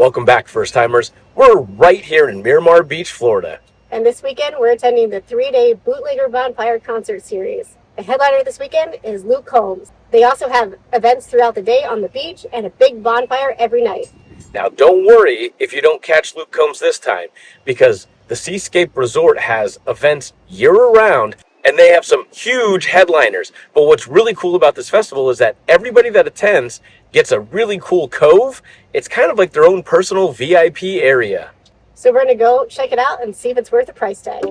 Welcome back, first-timers. We're right here in Miramar Beach, Florida. And this weekend, we're attending the 3-day Bootlegger Bonfire concert series. The headliner this weekend is Luke Combs. They also have events throughout the day on the beach and a big bonfire every night. Now, don't worry if you don't catch Luke Combs this time, because the Seascape Resort has events year-round, and they have some huge headliners. But what's really cool about this festival is that everybody that attends gets a really cool cove. It's kind of like their own personal VIP area. So we're going to go check it out and see if it's worth the price tag.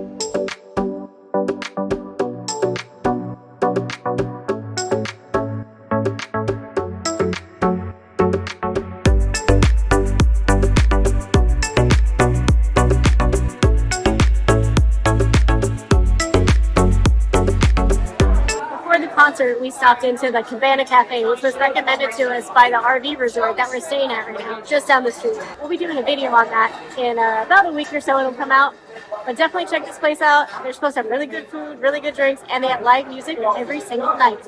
Concert, we stopped into the Cabana Cafe, which was recommended to us by the RV resort that we're staying at right now, just down the street. We'll be doing a video on that in about a week or so. It'll come out, but definitely check this place out. They're supposed to have really good food, really good drinks, and they have live music every single night.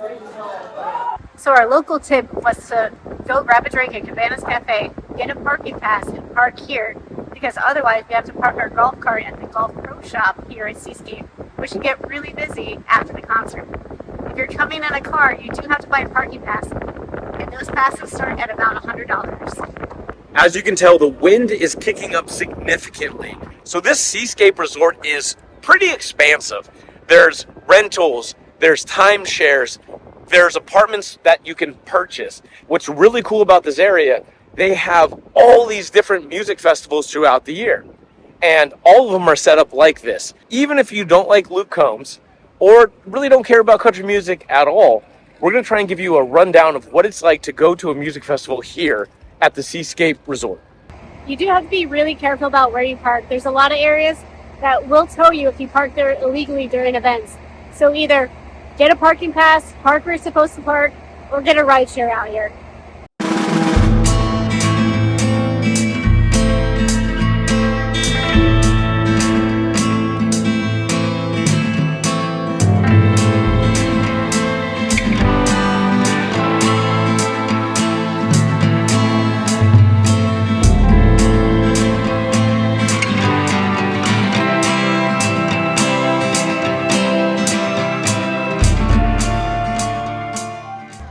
So our local tip was to go grab a drink at Cabana's Cafe, get a parking pass, and park here, because otherwise we have to park our golf cart at the Golf Pro Shop here at Seascape, which can get really busy after the concert. If you're coming in a car, you do have to buy a parking pass, and those passes start at about $100. As you can tell, the wind is kicking up significantly. So this Seascape Resort is pretty expansive. There's rentals, there's timeshares, there's apartments that you can purchase. What's really cool about this area, they have all these different music festivals throughout the year. And all of them are set up like this. Even if you don't like Luke Combs, or really don't care about country music at all, we're going to try and give you a rundown of what it's like to go to a music festival here at the Seascape Resort. You do have to be really careful about where you park. There's a lot of areas that will tow you if you park there illegally during events. So either get a parking pass, park where you're supposed to park, or get a ride share out here.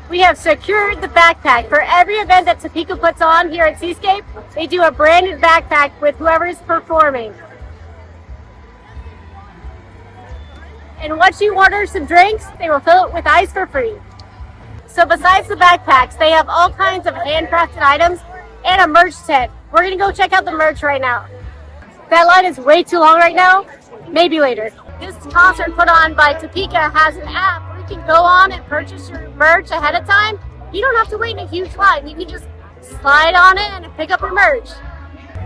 We have secured the backpack. For every event that Topeka puts on here at Seascape, they do a branded backpack with whoever's performing. And once you order some drinks, they will fill it with ice for free. So besides the backpacks, they have all kinds of handcrafted items and a merch tent. We're gonna go check out the merch right now. That line is way too long right now, maybe later. This concert put on by Topeka has an app where you can go on and purchase your merch ahead of time. You don't have to wait in a huge line. You can just slide on it and pick up your merch.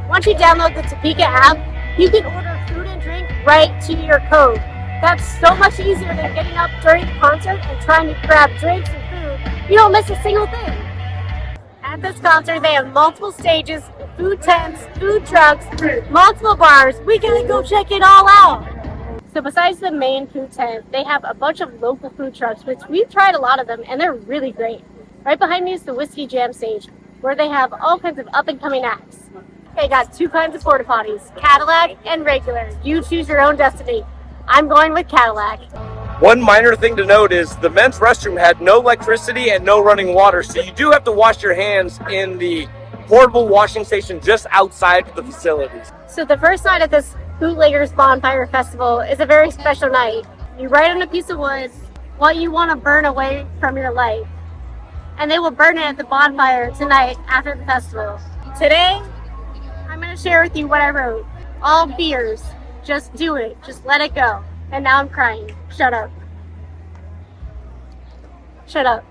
Once you download the Topeka app, you can order food and drink right to your Cove. That's so much easier than getting up during the concert and trying to grab drinks and food. You don't miss a single thing. At this concert, they have multiple stages, food tents, food trucks, multiple bars. We gotta go check it all out. So besides the main food tent, they have a bunch of local food trucks, which we've tried a lot of them, and they're really great. Right behind me is the Whiskey Jam stage, where they have all kinds of up-and-coming acts. They got two kinds of porta potties, Cadillac and regular. You choose your own destiny. I'm going with Cadillac. One minor thing to note is the men's restroom had no electricity and no running water, so you do have to wash your hands in the portable washing station just outside the facilities. So the first night at this Bootleggers Bonfire Festival is a very special night. You write on a piece of wood what you want to burn away from your life, and they will burn it at the bonfire tonight after the festival. Today, I'm going to share with you what I wrote. All fears, just do it, just let it go. And now I'm crying. Shut up. Shut up.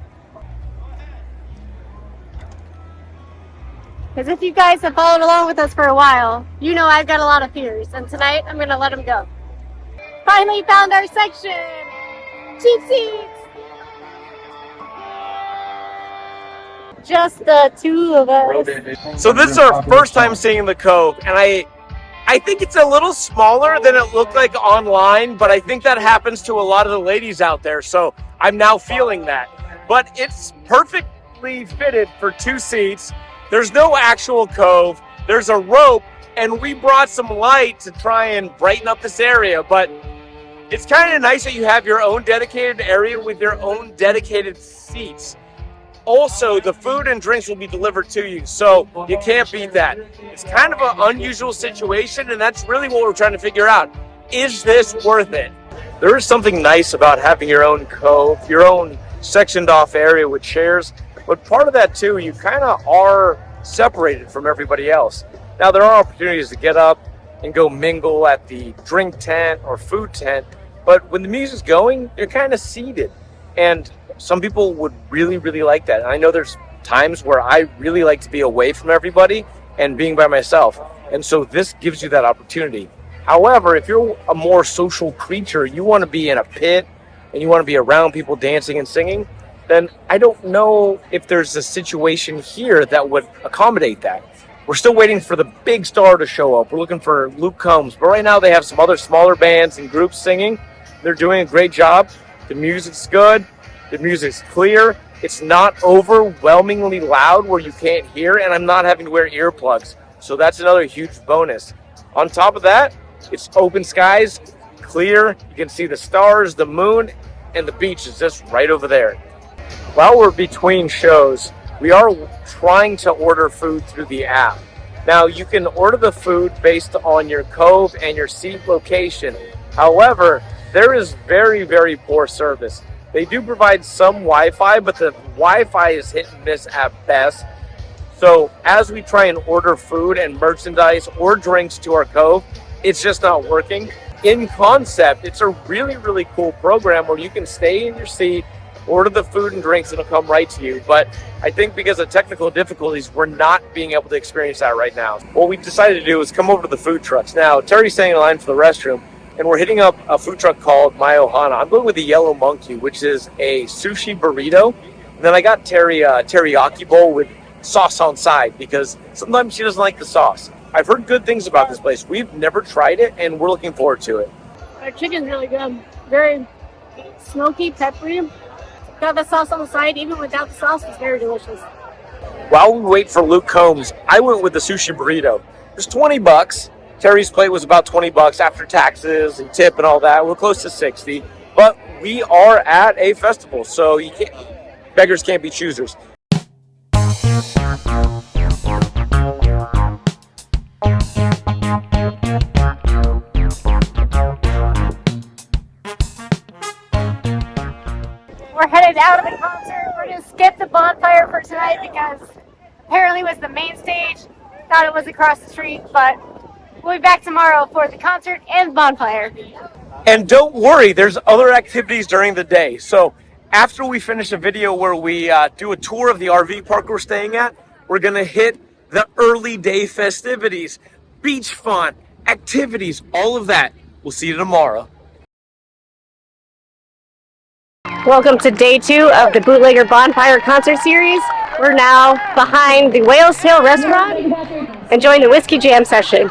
Because if you guys have followed along with us for a while, you know I've got a lot of fears, and tonight I'm going to let them go. Finally found our section! Cheap seats! Just the two of us. So this is our first time seeing the Cove, and I think it's a little smaller than it looked like online, but I think that happens to a lot of the ladies out there, so I'm now feeling that. But it's perfectly fitted for 2 seats. There's no actual Cove. There's a rope, and we brought some light to try and brighten up this area, but it's kind of nice that you have your own dedicated area with your own dedicated seats. Also, the food and drinks will be delivered to you, so you can't beat that. It's kind of an unusual situation, and that's really what we're trying to figure out. Is this worth it? There is something nice about having your own cove, your own sectioned off area with chairs, but part of that too, you kind of are separated from everybody else. Now, there are opportunities to get up and go mingle at the drink tent or food tent, but when the music's going, you're kind of seated. And some people would really, really like that. And I know there's times where I really like to be away from everybody and being by myself. And so this gives you that opportunity. However, if you're a more social creature, you want to be in a pit and you want to be around people dancing and singing, then I don't know if there's a situation here that would accommodate that. We're still waiting for the big star to show up. We're looking for Luke Combs. But right now they have some other smaller bands and groups singing. They're doing a great job. The music's good. The music's clear. It's not overwhelmingly loud where you can't hear, and I'm not having to wear earplugs. So that's another huge bonus. On top of that, it's open skies, clear. You can see the stars, the moon, and the beach is just right over there. While we're between shows, we are trying to order food through the app. Now, you can order the food based on your cove and your seat location. However, there is very, very poor service. They do provide some Wi-Fi, but the Wi-Fi is hit and miss at best. So as we try and order food and merchandise or drinks to our cove, it's just not working. In concept, it's a really, really cool program where you can stay in your seat, order the food and drinks, and it'll come right to you. But I think because of technical difficulties, we're not being able to experience that right now. What we decided to do is come over to the food trucks. Now, Terry's staying in line for the restroom, and we're hitting up a food truck called My Ohana. I'm going with the Yellow Monkey, which is a sushi burrito. And then I got Terry teriyaki bowl with sauce on side because sometimes she doesn't like the sauce. I've heard good things about this place. We've never tried it, and we're looking forward to it. Our chicken's really good. Very smoky, peppery. Got the sauce on the side. Even without the sauce, it's very delicious. While we wait for Luke Combs, I went with the sushi burrito. It was $20. Terry's plate was about $20 after taxes and tip and all that. We're close to 60, but we are at a festival, so beggars can't be choosers. We're headed out of the concert. We're going to skip the bonfire for tonight because apparently it was the main stage. Thought it was across the street, but we'll be back tomorrow for the concert and bonfire. And don't worry, there's other activities during the day. So after we finish a video where we do a tour of the RV park we're staying at, we're going to hit the early day festivities, beach fun, activities, all of that. We'll see you tomorrow. Welcome to day 2 of the Bootlegger Bonfire concert series. We're now behind the Whale's Tail restaurant, enjoying the whiskey jam session.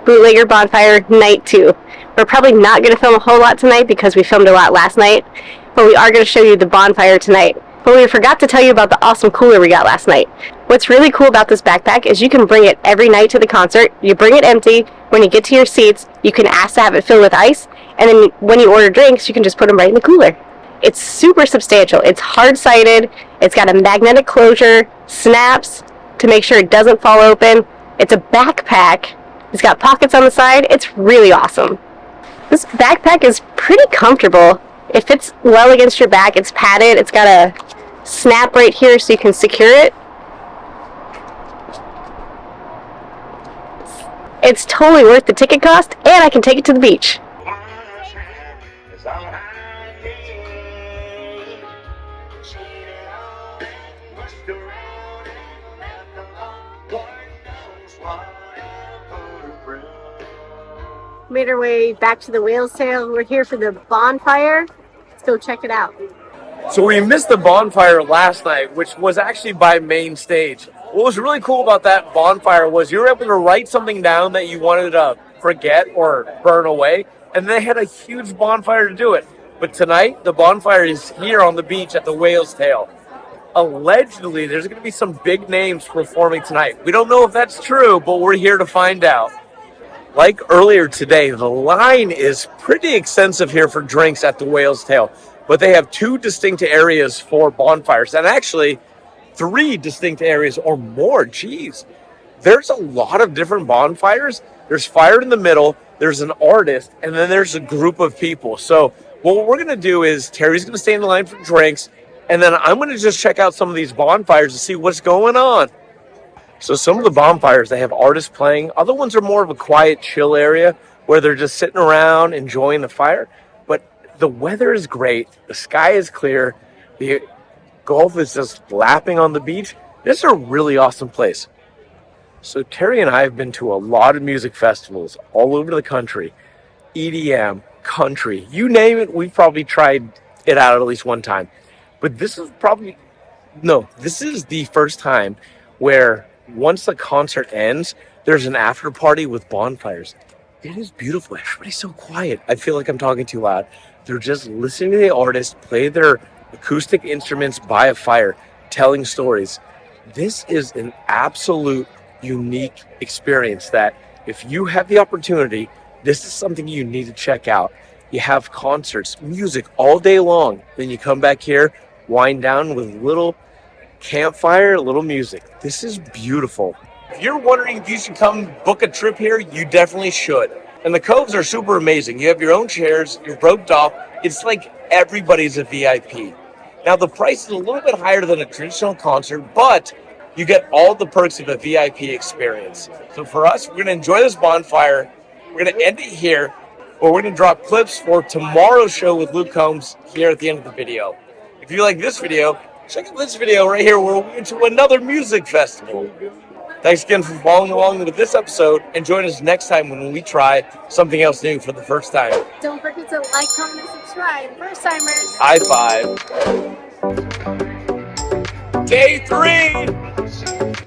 Bootlegger Bonfire Night 2. We're probably not going to film a whole lot tonight because we filmed a lot last night, but we are going to show you the bonfire tonight. But we forgot to tell you about the awesome cooler we got last night. What's really cool about this backpack is you can bring it every night to the concert. You bring it empty. When you get to your seats, you can ask to have it filled with ice, and then when you order drinks, you can just put them right in the cooler. It's super substantial. It's hard-sided. It's got a magnetic closure, snaps to make sure it doesn't fall open. It's a backpack. It's got pockets on the side. It's really awesome. This backpack is pretty comfortable. It fits well against your back. It's padded. It's got a snap right here so you can secure it. It's totally worth the ticket cost, and I can take it to the beach. Made our way back to the Whale's Tail. We're here for the bonfire. Let's go check it out. So we missed the bonfire last night, which was actually by main stage. What was really cool about that bonfire was you were able to write something down that you wanted to forget or burn away, and they had a huge bonfire to do it. But tonight, the bonfire is here on the beach at the Whale's Tail. Allegedly, there's going to be some big names performing tonight. We don't know if that's true, but we're here to find out. Like earlier today, the line is pretty extensive here for drinks at the Whale's Tail, but they have two distinct areas for bonfires, and actually three distinct areas or more. Geez, there's a lot of different bonfires. There's fire in the middle, there's an artist, and then there's a group of people. So what we're going to do is Terry's going to stay in the line for drinks, and then I'm going to just check out some of these bonfires to see what's going on. So some of the bonfires, they have artists playing. Other ones are more of a quiet, chill area where they're just sitting around enjoying the fire. But the weather is great. The sky is clear. The Gulf is just lapping on the beach. This is a really awesome place. So Terry and I have been to a lot of music festivals all over the country. EDM, country, you name it, we've probably tried it out at least one time. But this is the first time where once the concert ends, there's an after party with bonfires. It is beautiful. Everybody's so quiet. I feel like I'm talking too loud. They're just listening to the artist play their acoustic instruments by a fire, telling stories. This is an absolute unique experience that if you have the opportunity, this is something you need to check out. You have concerts, music all day long. Then you come back here, wind down with a little campfire, a little music. This is beautiful. If you're wondering if you should come book a trip here, you definitely should. And the Coves are super amazing. You have your own chairs, you're roped off. It's like everybody's a VIP. Now the price is a little bit higher than a traditional concert, but you get all the perks of a VIP experience. So for us, we're going to enjoy this bonfire. We're going to end it here, or we're going to drop clips for tomorrow's show with Luke Combs here at the end of the video. If you like this video, check out this video right here where we're into another music festival. Thanks again for following along with this episode, and join us next time when we try something else new for the first time. Don't forget to like, comment, and subscribe. First timers. High five. Day 3.